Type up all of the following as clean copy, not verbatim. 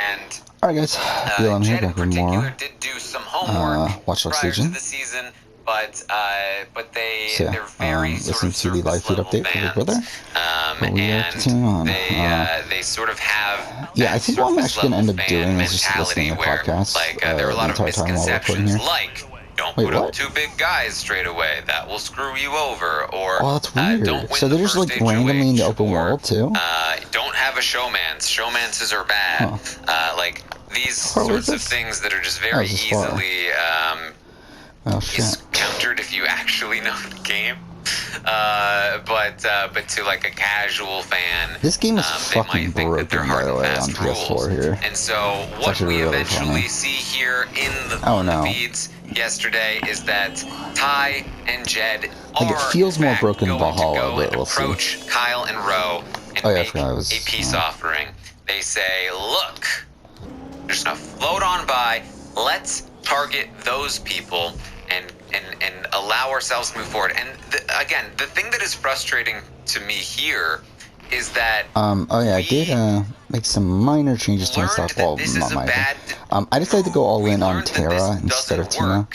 And Alright guys, BLM here, Jed in back with more particular did do some homework Watch Dogs prior to Legion. the season, but they're So very yeah, sort listen of to the live surface feed level update for Big Brother. fans, But we are and continuing on. they sort of have Yeah, I that think what I'm surface actually level gonna end up fan doing is just mentality listening to where, podcasts like, there are a the lot of entire time while we're recording misconceptions, here. like don't Wait, put up what? 2 big guys straight away, that will screw you over, or Oh, that's weird. don't win So the they're just first like randomly in the open world too? don't have a showmance. Showmances are bad. Like these sorts of things that are just very easily countered if you actually know the game. But to like a casual fan, this game is they fucking might think that they're broken, hard by the and way, on fast PS4 rules. here. And so what we really eventually funny. see here in the, Oh, on the no. feeds yesterday is that Ty and Jed Like, are it feels in more fact broken than going to Valhalla, go but and we'll see. approach Kyle and Ro and Oh, yeah, I make forgot it was, a peace offering. They say, look, we're just gonna float on by, let's target those people and allow ourselves to move forward. And again, the thing that is frustrating to me here is that oh yeah, I did make some minor changes to my stock. Well, not minor. I decided to go all in on Tara instead of Tina,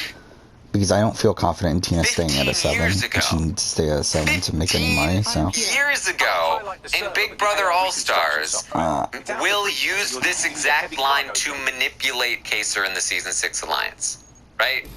because I don't feel confident in Tina staying at a 7, and she needs to stay at a 7 to make any money, so... Years ago, in Big Brother All-Stars, Will used this exact line to manipulate Kaser in the Season 6 Alliance, right?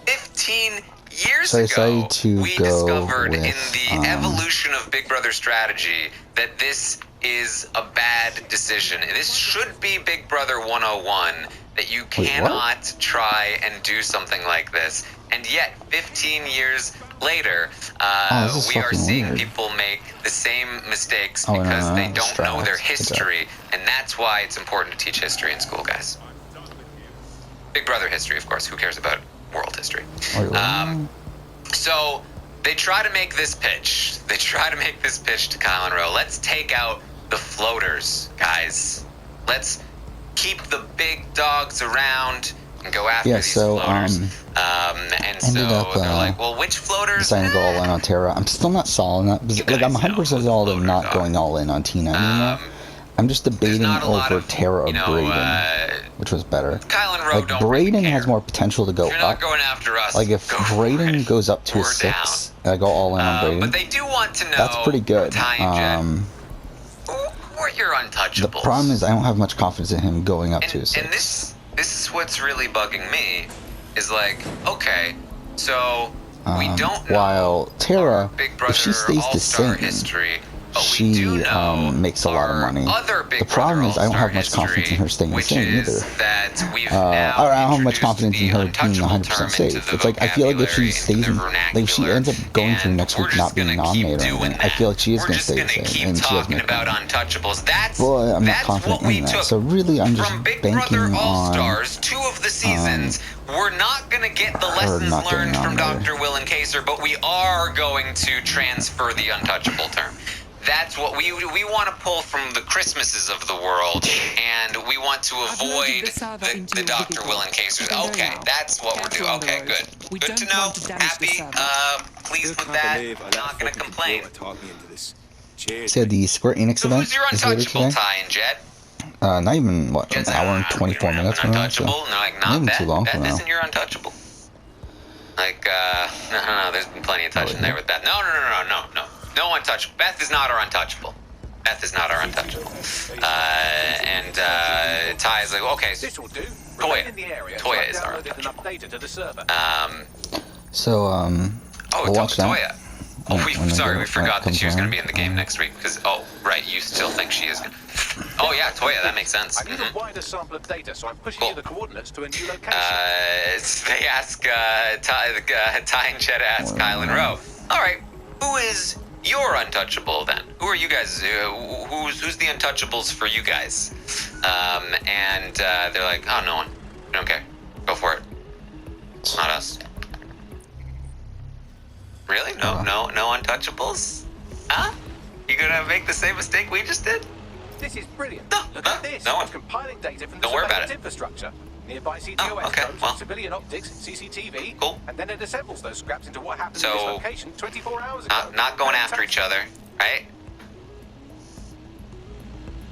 15 years ago, we discovered in the evolution of Big Brother strategy that this is a bad decision. This should be Big Brother 101, that you cannot try and do something like this. And yet, 15 years later, we are seeing people make the same mistakes because they don't know their history. And that's why it's important to teach history in school, guys. Big Brother history, of course. Who cares about world history? So they try to make this pitch. They try to make this pitch to Kyle and Ro. Let's take out the floaters, guys. Let's keep the big dogs around and go after these floaters. And so they're like, well, which floaters? Deciding to go all in on Tara. I'm still not solid on that. Like, I'm 100% solid on not going all in on Tina anymore. I'm just debating over Tara or Brayden, which was better. Kyle and Ro like, Brayden has more potential to go up. Going after us, like, if Brayden goes up to a 6, and I go all in on Brayden, but they do want to know, that's pretty good. Or you're untouchables. The problem is I don't have much confidence in him going up to a 6. And this is what's really bugging me, is like, okay, so we don't know while Tara, if she stays the same, history, she makes a lot of money. The problem is I don't have much confidence in her staying the same either. I don't have much confidence in her being 100% safe. It's like, I feel like if she stays in, like if she ends up going through next week not being nominated or anything, I feel like she is going to stay the same, and she does make money. But I'm not confident in that, so really I'm just banking on we're not going to get the lessons learned from Dr. Will and Kaser, but we are going to transfer the untouchable term. That's what we want to pull from the Christmases of the world, and we want to avoid the Dr. Will and Kasers. Okay, that's what we're doing. Okay, good. Good to know. Happy, pleased with that. Not going to complain. So the Square Enix event who's your is later untouchable, today. Ty and Jed? Not even, what, an hour and 24 minutes from now, so not even too long from now. Beth isn't your untouchable. Like, no, there's been plenty of touching there with Beth. No. No untouchable. Beth is not our untouchable. Beth is not our untouchable. And Ty is like, okay, Toya is our untouchable. We'll watch that. Toya. Oh, we forgot that she was going to be in the game next week. Because, right, you still think she is going to. Oh, yeah, Toya, that makes sense. I need a wider sample of data, so I'm pushing you the coordinates to a new location. They ask, Ty and Jed ask Kyle and Ro, all right, who is your untouchable then? Who are you guys? Who's the untouchables for you guys? And they're like, oh, no one. We don't care. Go for it. Not us. Really? No untouchables? Huh? You gonna make the same mistake we just did? This is brilliant. Look at this. No one. Compiling data from the Don't worry about surveillance it. infrastructure. Nearby CTOS codes, civilian optics, CCTV, cool. And then it assembles those scraps into what happened So, in this location 24 hours ago. Not going after each other, right?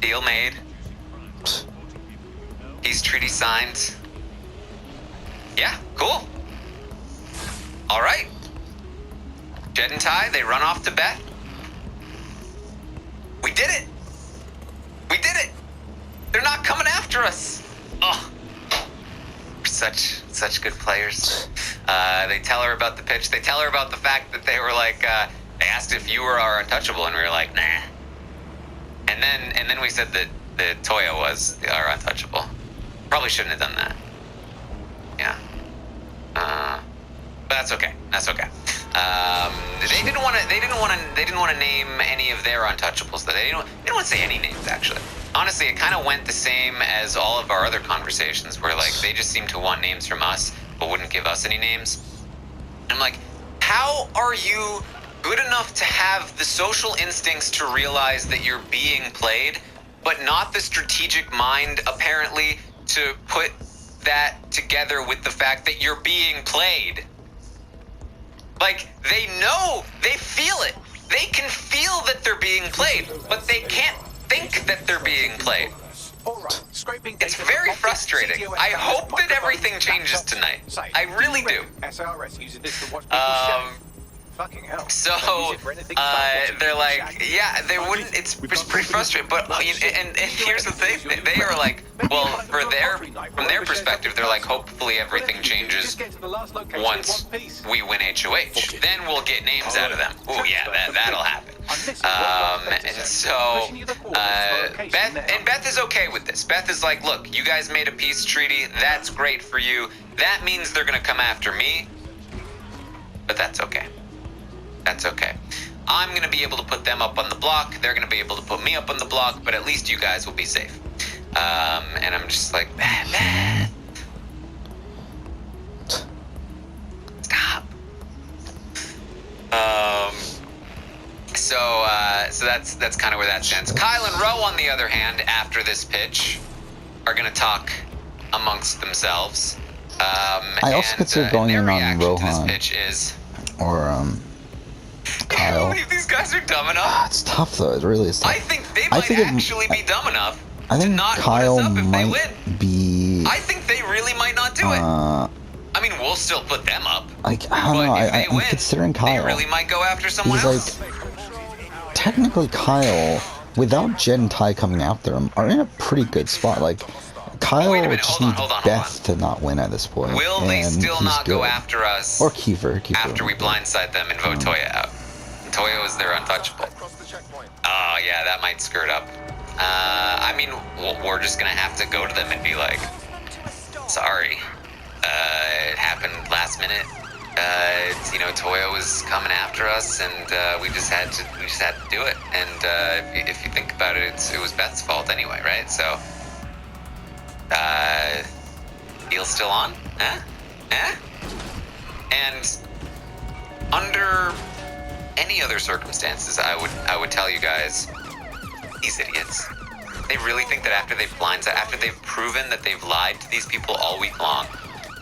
Deal made. Peace treaty signed. Yeah, cool. All right. Jed and Ty, they run off to Beth. We did it. We did it. They're not coming after us. Oh, we're such good players. They tell her about the pitch. They tell her about the fact that they were like, they asked if you were our untouchable, and we were like, nah. And then we said that Toya was our untouchable. Probably shouldn't have done that. Yeah. But that's okay. That's okay. They didn't want to name any of their untouchables. They didn't want to say any names, actually. Honestly, it kind of went the same as all of our other conversations, where like they just seemed to want names from us, but wouldn't give us any names. I'm like, how are you good enough to have the social instincts to realize that you're being played, but not the strategic mind, apparently, to put that together with the fact that you're being played? Like, they know, they feel it. They can feel that they're being played, but they can't think that they're being played. It's very frustrating. I hope that everything changes tonight. I really do. So, they're like, yeah, they wouldn't, it's pretty frustrating, but, and here's the thing, they are like, well, from their perspective, they're like, hopefully everything changes once we win HOH. Then we'll get names out of them. Oh yeah, that'll happen. And so, Beth is okay with this. Beth is like, look, you guys made a peace treaty, that's great for you. That means they're gonna come after me, but that's okay. That's okay. I'm going to be able to put them up on the block. They're going to be able to put me up on the block, but at least you guys will be safe. And I'm just like, man. Stop. So that's kind of where that stands. Kyle and Ro, on the other hand, after this pitch, are going to talk amongst themselves. I also consider going in on Rohan. This pitch is, or Kyle. I can't believe these guys are dumb enough. It's tough though. It really is tough. I think they might actually be dumb enough to not Kyle put us up if they might win. Be. I think they really might not do it. I mean, we'll still put them up. I don't know. I'm considering Kyle. They really might go after someone else. Like, technically, Kyle, without Jed and Ty coming after him, are in a pretty good spot. Like, Kyle just needs Beth to not win at this point. Will they still not go after us? Or Kiefer. After we blindside them and vote Toya out. Toya was their untouchable. Oh, yeah, that might skirt up. I mean, we're just gonna have to go to them and be like, sorry, it happened last minute. Toya was coming after us, and we just had to do it. And if you think about it, it was Beth's fault anyway, right? So, deal's still on? And under any other circumstances, I would tell you guys, these idiots, they really think that after they've proven that they've lied to these people all week long,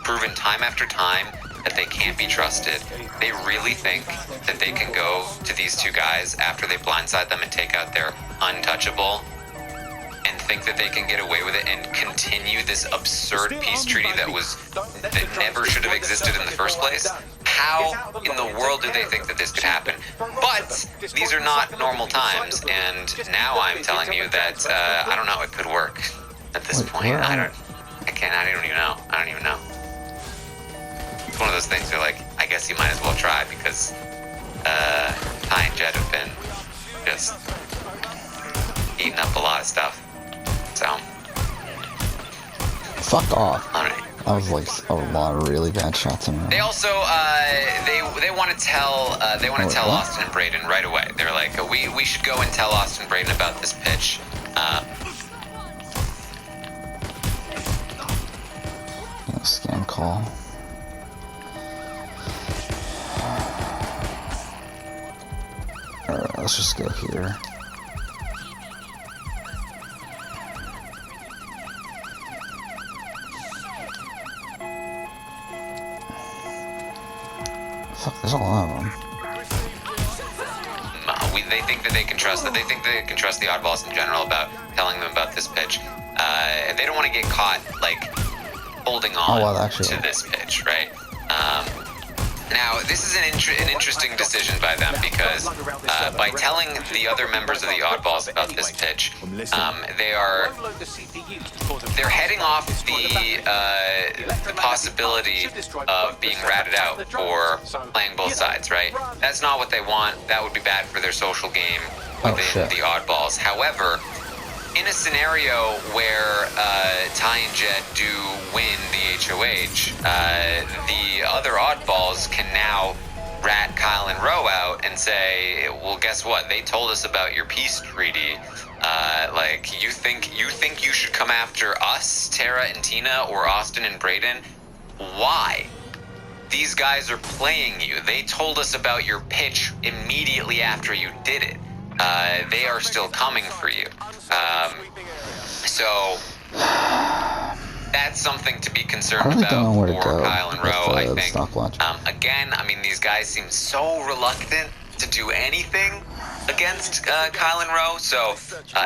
proven time after time that they can't be trusted, they really think that they can go to these two guys after they blindside them and take out their untouchable and think that they can get away with it and continue this absurd peace treaty that never should have existed in the first place? How in the world do they think that this could happen? But these are not normal times, and now I'm telling you that I don't know, it could work at this point. I don't even know. It's one of those things where, like, I guess you might as well try, because Ty and Jed have been just eating up a lot of stuff. So, fuck off. All right. That was like a lot of really bad shots in a row. They also they want to tell Austin and Braden right away. They're like, we should go and tell Austin and Braden about this pitch. Scam call. Alright, let's just go here. Fuck, there's a lot of them. They think that they can trust the oddballs in general about telling them about this pitch. they don't want to get caught like holding on to this pitch, right? Now, this is an interesting decision by them because by telling the other members of the Oddballs about this pitch, they're heading off the possibility of being ratted out for playing both sides, right? That's not what they want. That would be bad for their social game within the Oddballs. However, in a scenario where Ty and Jed do win the HOH, the other Oddballs can now rat Kyle and Ro out and say, well, guess what? They told us about your peace treaty. Like, you think you should come after us, Tara and Tina, or Austin and Brayden? Why? These guys are playing you. They told us about your pitch immediately after you did it. They are still coming for you. So that's something to be concerned about for Kyle and Ro, I think. Again, I mean, these guys seem so reluctant to do anything against Kyle and Ro, so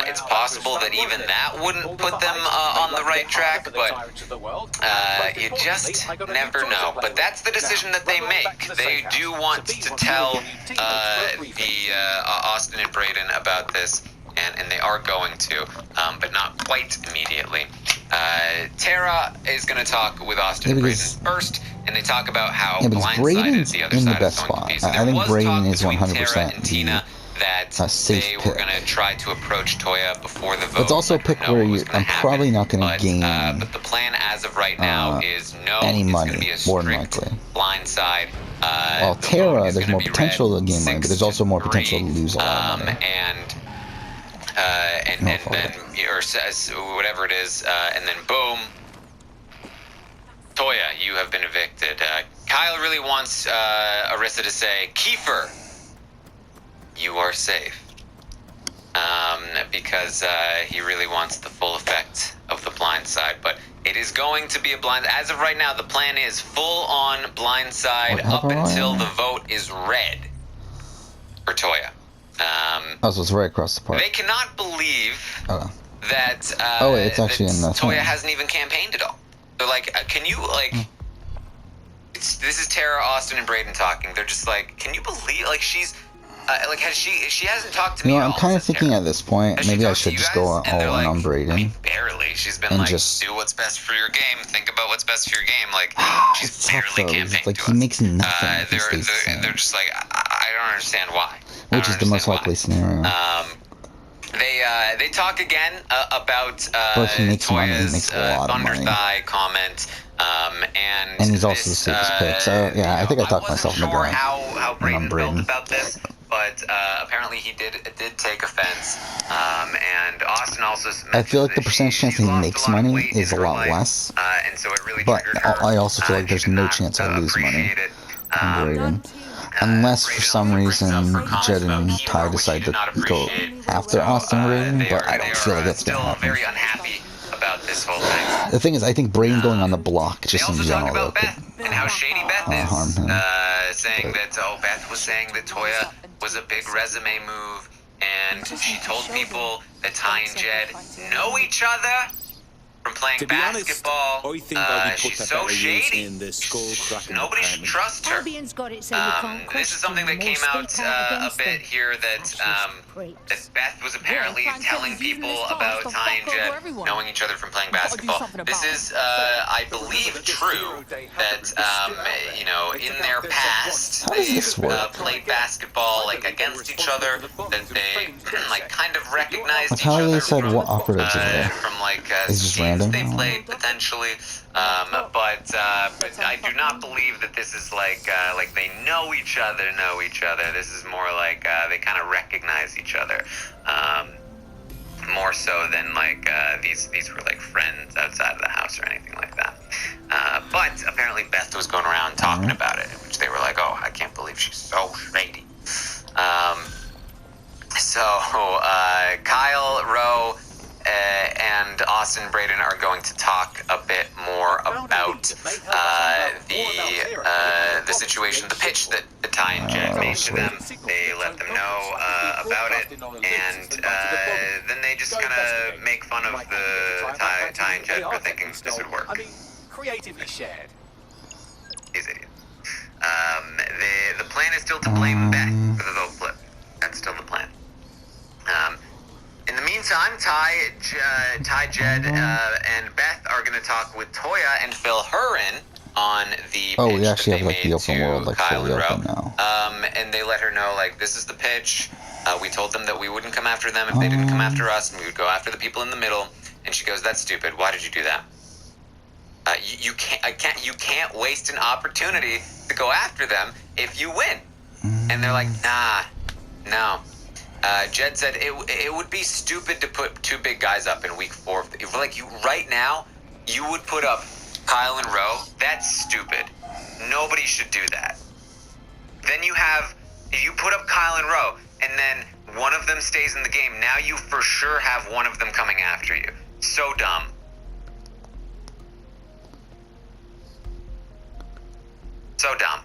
it's possible that even that wouldn't put them on the right track, but you just never know. But that's the decision that they make. They do want to tell the Austin and Brayden about this, and they are going to, but not quite immediately. Tara is going to talk with Austin and Brayden first, and they talk about how blindsided the other side is going to be. So there was talk between Tara and Tina that they were going to try to approach Toya before the vote. It's also a pick where I'm probably not going to gain but the plan as of right now is no, any money, more than likely. Blindside. Well, Tara, there's more potential to gain money, but there's also more potential to lose a lot of money. And then, or says whatever it is, and then boom, Toya, you have been evicted. Kyle really wants Arissa to say, Kiefer, you are safe. Because he really wants the full effect of the blind side. But it is going to be a blind. As of right now, the plan is full on blind side up until the vote is red for Toya. So it's right across the park. They cannot believe that it's actually in the Toya hasn't even campaigned at all. They're like, can you, like... This is Tara, Austin, and Brayden talking. They're just like, can you believe, like, she's... like, she hasn't talked to me at all. I'm kind of thinking at this point, maybe I should just go all in on Brayden. I mean, barely. She's been like, do what's best for your game. Think about what's best for your game. Like, she's barely campaigned like, he makes nothing. They're just like, I don't understand why. Which is the most likely scenario. They talk again about Toya's Thunder Thigh comment, and he's also the safest pick. So yeah, I think I talked myself into going. How Brayden felt about this, but apparently he did take offense. And Austin also. I feel like the percentage chance he makes money is a lot less. And so it really. But I also feel like there's no chance I lose money on Brayden. Unless for some reason Jed and Ty decide to go after Austin Brayden, but I don't feel like that's gonna happen. Very unhappy about this whole thing. The thing is, I think Brayden going on the block just in general talk about Beth and how shady Beth is, saying that Beth was saying that Toya was a big resume move, and she told people that Ty and Jed know each other from playing basketball. She's so shady. Nobody should trust her. This is something that came out a bit here that Beth was apparently telling people about Ty and Jed knowing each other from playing basketball. This is, I believe, true that in their past they've played basketball like against each other, that they like kind of recognized each other. How they said what operatives are there? From like random? They played potentially, but I do not believe that this is like they know each other. This is more like they kind of recognize each other, more so than like these were like friends outside of the house or anything like that. But apparently Beth was going around talking about it, which they were like, oh, I can't believe she's so shady. So Kyle, Ro, and Austin and Brayden are going to talk a bit more about the situation, the pitch that Ty and Jed made to them. They let them know about it, and then they just kind of make fun of the Ty and Jed for thinking this would work. I mean, creatively shared. These idiots. The plan is still to blame Beth for the vote flip. That's still the plan. In the meantime, Ty, Jed, and Beth are going to talk with Toya and fill her in on the pitch we actually that have like the open world, like Kyle fully and open Rowe. now. And they let her know, like, this is the pitch. We told them that we wouldn't come after them if they didn't come after us, and we would go after the people in the middle. And she goes, "That's stupid. Why did you do that? You can't waste an opportunity to go after them if you win." And they're like, "Nah, no." Jed said it would be stupid to put two big guys up in week 4. Like, right now, you would put up Kyle and Rowe. That's stupid. Nobody should do that. Then you put up Kyle and Rowe, and then one of them stays in the game. Now you for sure have one of them coming after you. So dumb. So dumb.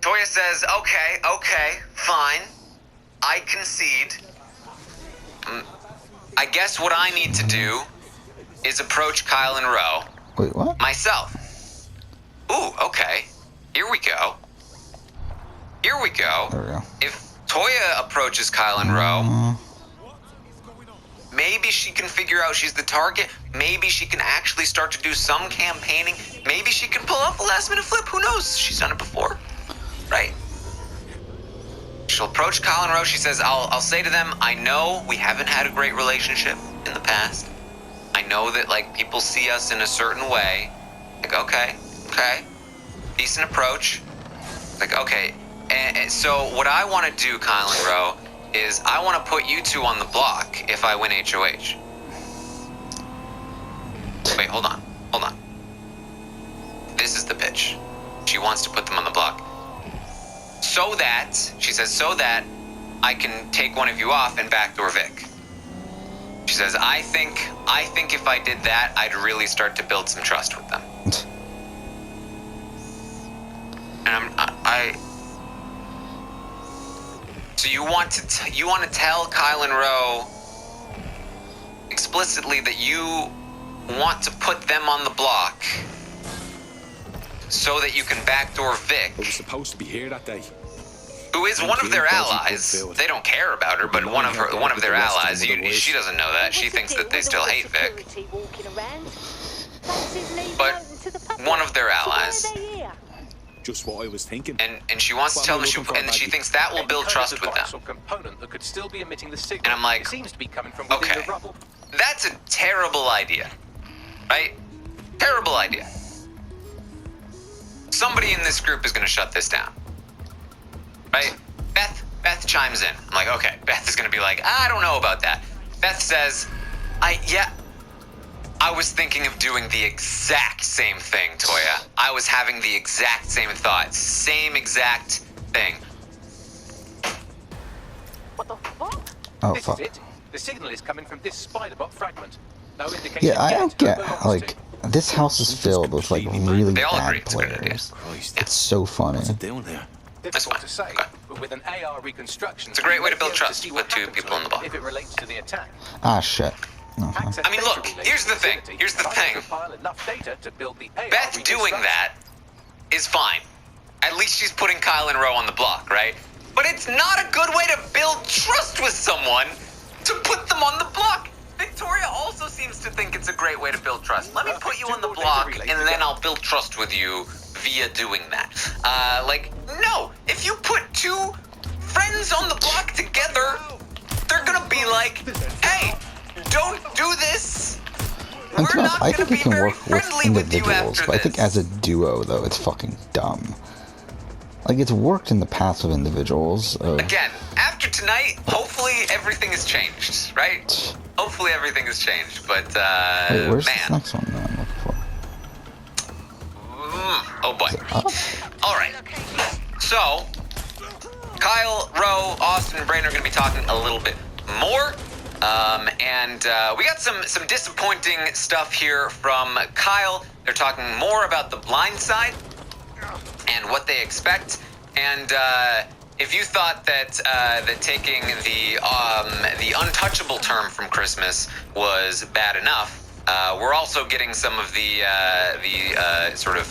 Toya says, okay, fine. I concede. I guess what I need to do is approach Kyle and Rowe. Wait, what? Myself. Ooh, okay. Here we go. There we go. If Toya approaches Kyle and Rowe, maybe she can figure out she's the target. Maybe she can actually start to do some campaigning. Maybe she can pull off a last-minute flip. Who knows? She's done it before. Right? She'll approach Kyle and Rowe. She says, I'll say to them, I know we haven't had a great relationship in the past. I know that, like, people see us in a certain way. Like, okay. Decent approach. Like, okay. And so what I want to do, Kyle and Rowe, is I want to put you two on the block if I win HOH. Wait, hold on. This is the pitch. She wants to put them on the block. So that I can take one of you off and backdoor Vic. She says, I think if I did that, I'd really start to build some trust with them. And so you want to tell Kyle and Rowe explicitly that you want to put them on the block so that you can backdoor Vic. I was supposed to be here that day. Who is one of their allies. They don't care about her, but one of their allies. She doesn't know that. She thinks that they still hate Vic. But one of their allies. Just what I was thinking. And she wants to tell them, and she thinks that will build trust with them. And I'm like, okay, that's a terrible idea, right? Terrible idea. Somebody in this group is going to shut this down. Right? Beth chimes in. I'm like, okay. Beth is going to be like, I don't know about that. Beth says, I was thinking of doing the exact same thing, Toya. I was having the exact same thoughts. Same exact thing. What the fuck? Oh, this fuck. Is it. The signal is coming from this spider-bot fragment. No indication. Yeah, I don't get, like, this house is filled with, like, really bad players. It's so funny. What's it doing there? That's fine. To say, but with an AR reconstruction, it's a great way to build trust with two people on the block. If it relates to the attack. Ah, shit. I mean, look, here's the thing. Beth doing that is fine. At least she's putting Kyle and Rowe on the block, right? But it's not a good way to build trust with someone to put them on the block. Victoria also seems to think it's a great way to build trust. Let me put you on the block, and then I'll build trust with you via doing that. No. If you put two friends on the block together, they're gonna be like, hey, don't do this. And to be honest, I think it can work with individuals, but I think as a duo, though, it's fucking dumb. Like, it's worked in the past with individuals. Again, after tonight, hopefully everything has changed, right? Hopefully everything has changed, but, wait, where's this next one that I'm looking for? Oh boy. Alright. So, Kyle, Rowe, Austin, and Brain are going to be talking a little bit more. We got some disappointing stuff here from Kyle. They're talking more about the blind side and what they expect. And if you thought that that taking the untouchable term from Christmas was bad enough, we're also getting some of the sort of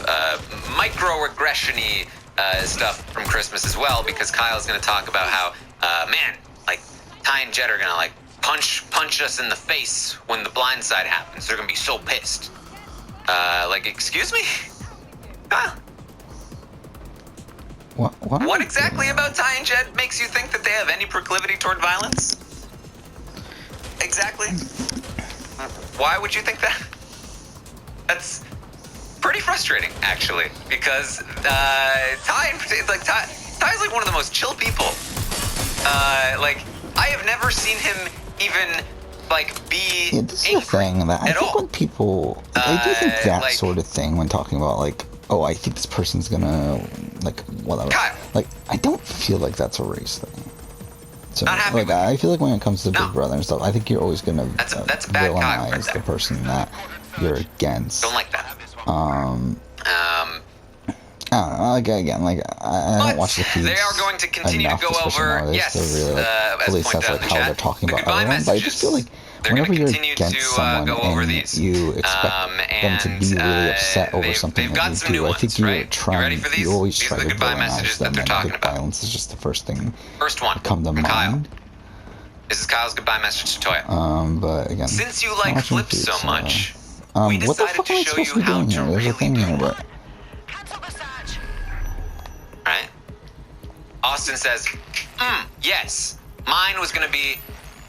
microaggression-y stuff from Christmas as well, because Kyle's going to talk about how, man, like Ty and Jed are going to like punch us in the face when the blind side happens. They're going to be so pissed. Like, excuse me? Kyle? What exactly about Ty and Jed makes you think that they have any proclivity toward violence? Exactly. Why would you think that? That's pretty frustrating, actually, because Ty's like one of the most chill people. Like, I have never seen him even like be yeah, this is the thing that I think when people they do think that like, sort of thing when talking about like, oh, I think this person's gonna like whatever. Kyle. Like, I don't feel like that's a race thing. So, not happy like, I feel like when it comes to Big Brother and stuff, I think you're always gonna that's a bad villainize the person that you're against. Don't like that. I don't know, like, again, like, I don't watch the feeds. They are going to continue to go over, yes, really, like, at least that's like how they're talking about everyone. But I just feel like whenever you're against someone and you expect them to be really upset over something that you do, I think you always try to villainize them, and I think violence is just the first thing to come to mind. This is Kyle's goodbye message to Toya. But again, since you like flips so much, we what the decided fuck to am I show supposed you to be how doing to here? There's a thing really here, do but... Right? Austin says, yes, mine was gonna be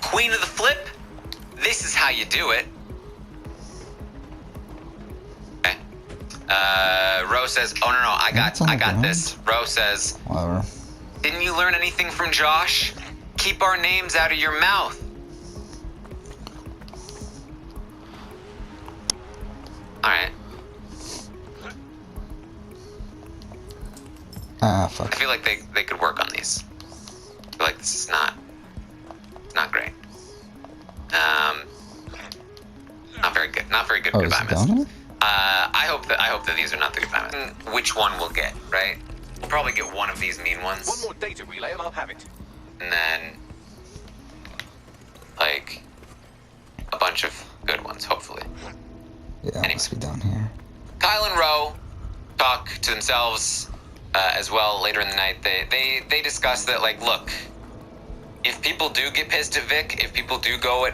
Queen of the Flip. This is how you do it. Okay. Ro says, oh no, I got this. Ro says, whatever. Didn't you learn anything from Josh? Keep our names out of your mouth. Alright. Fuck. I feel like they could work on these. I feel like this is not great. Not very good. Not very good goodbye message. I hope that these are not the goodbye messages. Which one we'll get, right? We'll probably get one of these mean ones. One more data relay and I'll have it. And then like a bunch of good ones, hopefully. Yeah, it must be down here. Kyle and Ro talk to themselves as well later in the night. They discuss that, like, look, if people do get pissed at Vic, if people do go at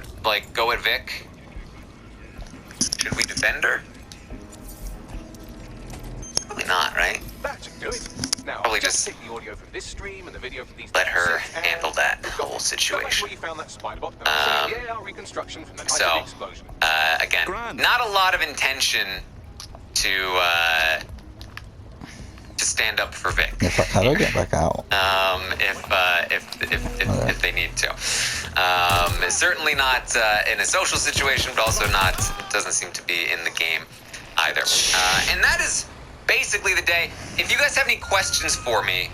Vic, should we defend her? Probably not, right? That should do it. Now, probably just take the audio from this stream and the video from these let her handle that whole situation. So, again, not a lot of intention to stand up for Vic. How do I get back out? If they need to. Certainly not in a social situation, but also doesn't seem to be in the game either. And that is basically the day. If you guys have any questions for me,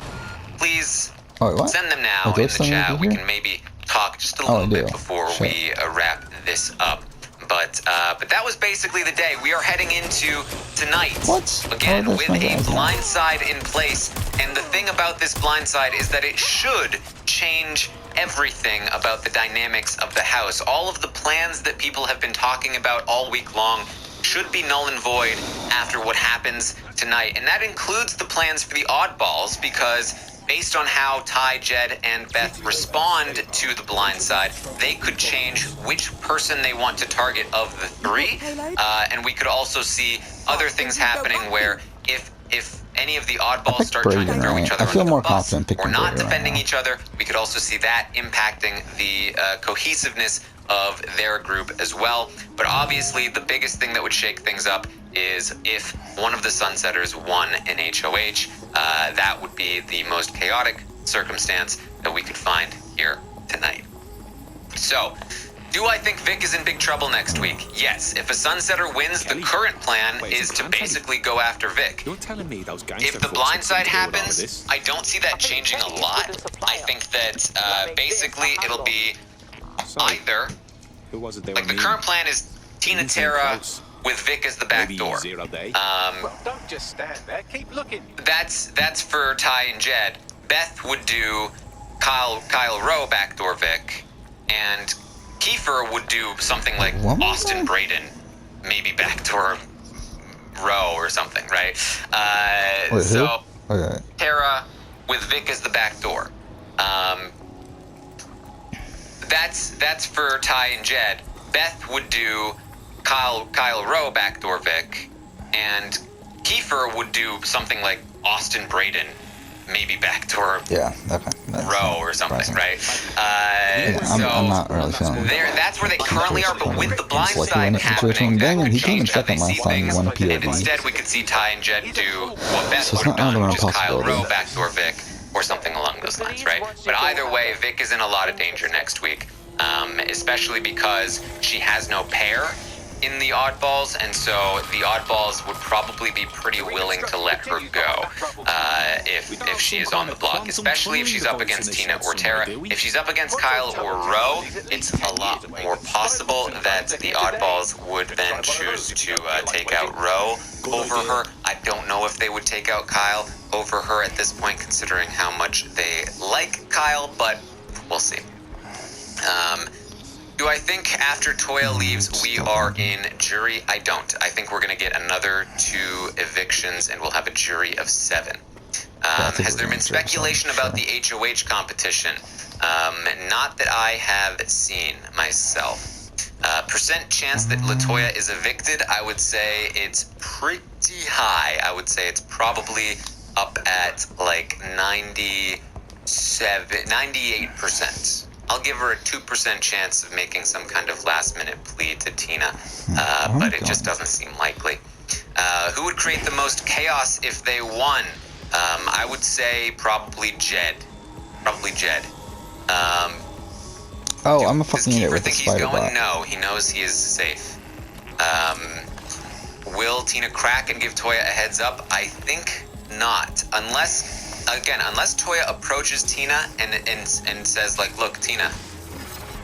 please send them now in the chat. We can maybe talk just a little bit before we wrap this up. But that was basically the day. We are heading into tonight again with a blindside in place. And the thing about this blindside is that it should change everything about the dynamics of the house. All of the plans that people have been talking about all week long should be null and void after what happens tonight. And that includes the plans for the oddballs, because based on how Ty, Jed, and Beth respond to the blind side, they could change which person they want to target of the three. And we could also see other things happening where if any of the oddballs start trying to throw each other under the bus or not defending each other, we could also see that impacting the cohesiveness of their group as well. But obviously the biggest thing that would shake things up is if one of the Sunsetters won an HOH. That would be the most chaotic circumstance that we could find here tonight. So, do I think Vic is in big trouble next week? Yes. If a Sunsetter wins, the current plan is to basically go after Vic. If the blindside happens, I don't see that changing a lot. I think that basically it'll be either, like, the current plan is Tina Tara with Vic as the back door. Well, don't just stand there. Keep looking. That's for Ty and Jed. Beth would do Kyle Rowe backdoor Vic, and Kiefer would do something like Austin Braden, maybe backdoor Rowe or something, right? Wait, so okay. Tara with Vic as the back door. That's for Ty and Jed. Beth would do Kyle Rowe backdoor Vic, and Kiefer would do something like Austin Braden, maybe backdoor Rowe or something, right? I'm not really feeling it. That's where they currently are, but with the blind side happening, that could change how they see things. And instead, we could see Ty and Jed do what Beth would have done, which is Kyle Rowe backdoor Vic, or something along those lines, right? But either way, Vic is in a lot of danger next week, especially because she has no pair in the oddballs, and so the oddballs would probably be pretty willing to let her go if she is on the block, especially if she's up against Tina or Tara. If she's up against Kyle or Rowe, it's a lot more possible that the oddballs would then choose to take out Rowe over her. I don't know if they would take out Kyle over her at this point, considering how much they like Kyle, but we'll see. Do I think after Toya leaves, we are in jury? I don't. I think we're going to get another 2 evictions, and we'll have a jury of 7. Has there been speculation about the HOH competition? Not that I have seen myself. Percent chance that LaToya is evicted, I would say it's pretty high. I would say it's probably up at like 98%. I'll give her a 2% chance of making some kind of last-minute plea to Tina, but it just doesn't seem likely. Who would create the most chaos if they won? I would say probably Jed. Probably Jed. I'm a fucking idiot with the spider bot. No, he knows he is safe. Will Tina crack and give Toya a heads up? I think not, unless Toya approaches Tina and says, like, look, Tina,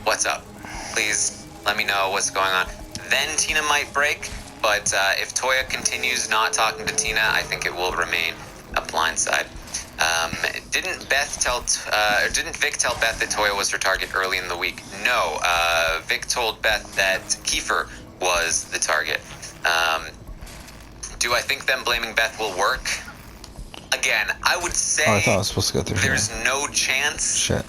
what's up? Please let me know what's going on. Then Tina might break, but if Toya continues not talking to Tina, I think it will remain a blindside. Didn't Vic tell Beth that Toya was her target early in the week? No, Vic told Beth that Kiefer was the target. Do I think them blaming Beth will work? Again, I would say I thought I was supposed to go through there's no chance. Shit.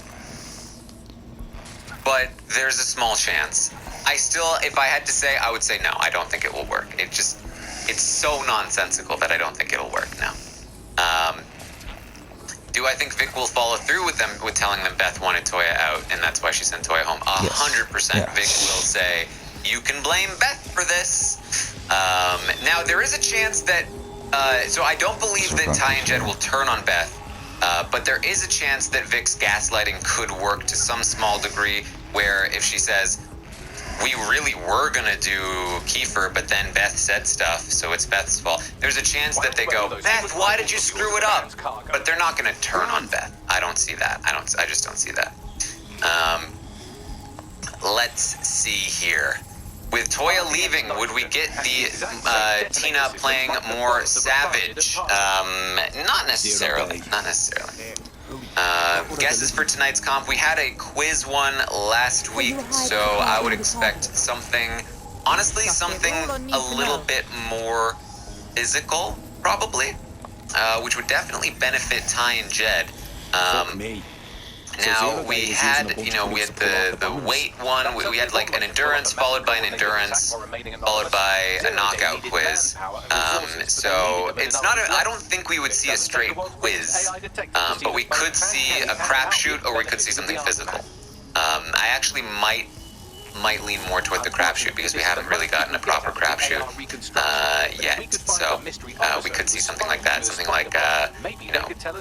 But there's a small chance. If I had to say, I would say no, I don't think it will work. It's so nonsensical that I don't think it'll work now. Do I think Vic will follow through with telling them Beth wanted Toya out, and that's why she sent Toya home? 100%. Yes. Vic will say, you can blame Beth for this. Now, there is a chance that so I don't believe that Ty and Jed will turn on Beth, but there is a chance that Vic's gaslighting could work to some small degree, where if she says, we really were going to do Kiefer, but then Beth said stuff, so it's Beth's fault. There's a chance that they go, Beth, why did you screw it up? But they're not going to turn on Beth. I don't see that. I just don't see that. Let's see here. With Toya leaving, would we get the Tina playing more savage? Not necessarily. Guesses for tonight's comp. We had a quiz one last week, so I would expect something a little bit more physical, probably, which would definitely benefit Ty and Jed. Now, we had the weight one. We had like an endurance followed by an endurance followed by a knockout quiz. So it's not I don't think we would see a straight quiz, but we could see a crapshoot or we could see something physical. I actually might lean more toward the crapshoot because we haven't really gotten a proper crapshoot yet. So we could see something like that, something like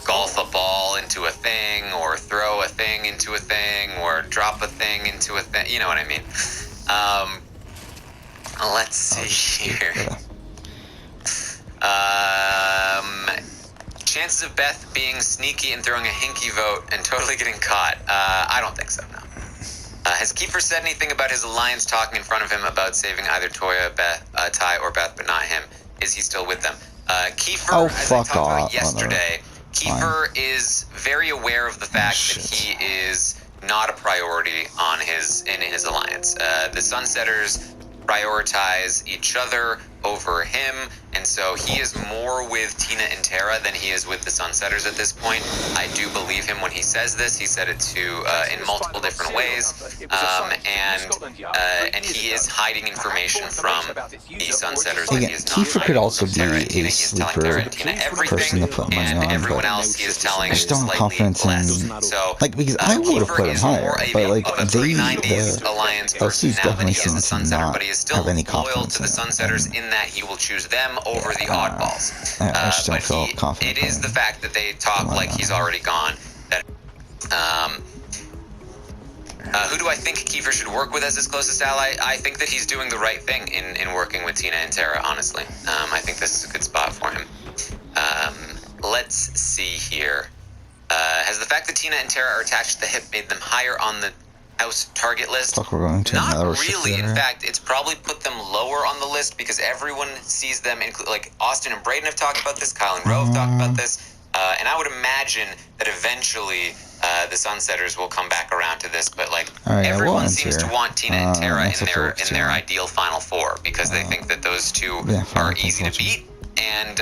golf a ball into a thing, or throw a thing into a thing, or drop a thing into a thing. You know what I mean? Let's see here. Chances of Beth being sneaky and throwing a hinky vote and totally getting caught. I don't think so. No. Has Kiefer said anything about his alliance talking in front of him about saving either Toya, Beth, Ty, or Beth, but not him? Is he still with them? Kiefer, as I talked about yesterday, Kiefer is very aware of the fact that he is not a priority in his alliance. The Sunsetters prioritize each other over him, and so he is more with Tina and Tara than he is with the Sunsetters at this point. I do believe him when he says this. He said it in multiple different ways, and he is hiding information from the Sunsetters. Again, Kiefer could also be a sleeper person to put money on, everyone else he is telling I just don't have confidence in, like, because I would have put him higher, but like, the LC's definitely seem to not have any confidence in the Sunsetters in that he will choose them over the oddballs. I just don't feel confident. It is the fact that they talk like he's already gone. That, who do I think Kiefer should work with as his closest ally? I think that he's doing the right thing in working with Tina and Tara, honestly. I think this is a good spot for him. Let's see here. Has the fact that Tina and Tara are attached to the hip made them higher on the house target list? We're going to Not really. In fact, it's probably put them lower on the list because everyone sees them, like Austin and Braden have talked about this, Kyle and Roe have talked about this, and I would imagine that eventually the Sunsetters will come back around to this, but like everyone seems to want Tina and Tara in their ideal Final Four because they think that those two are easy to beat, and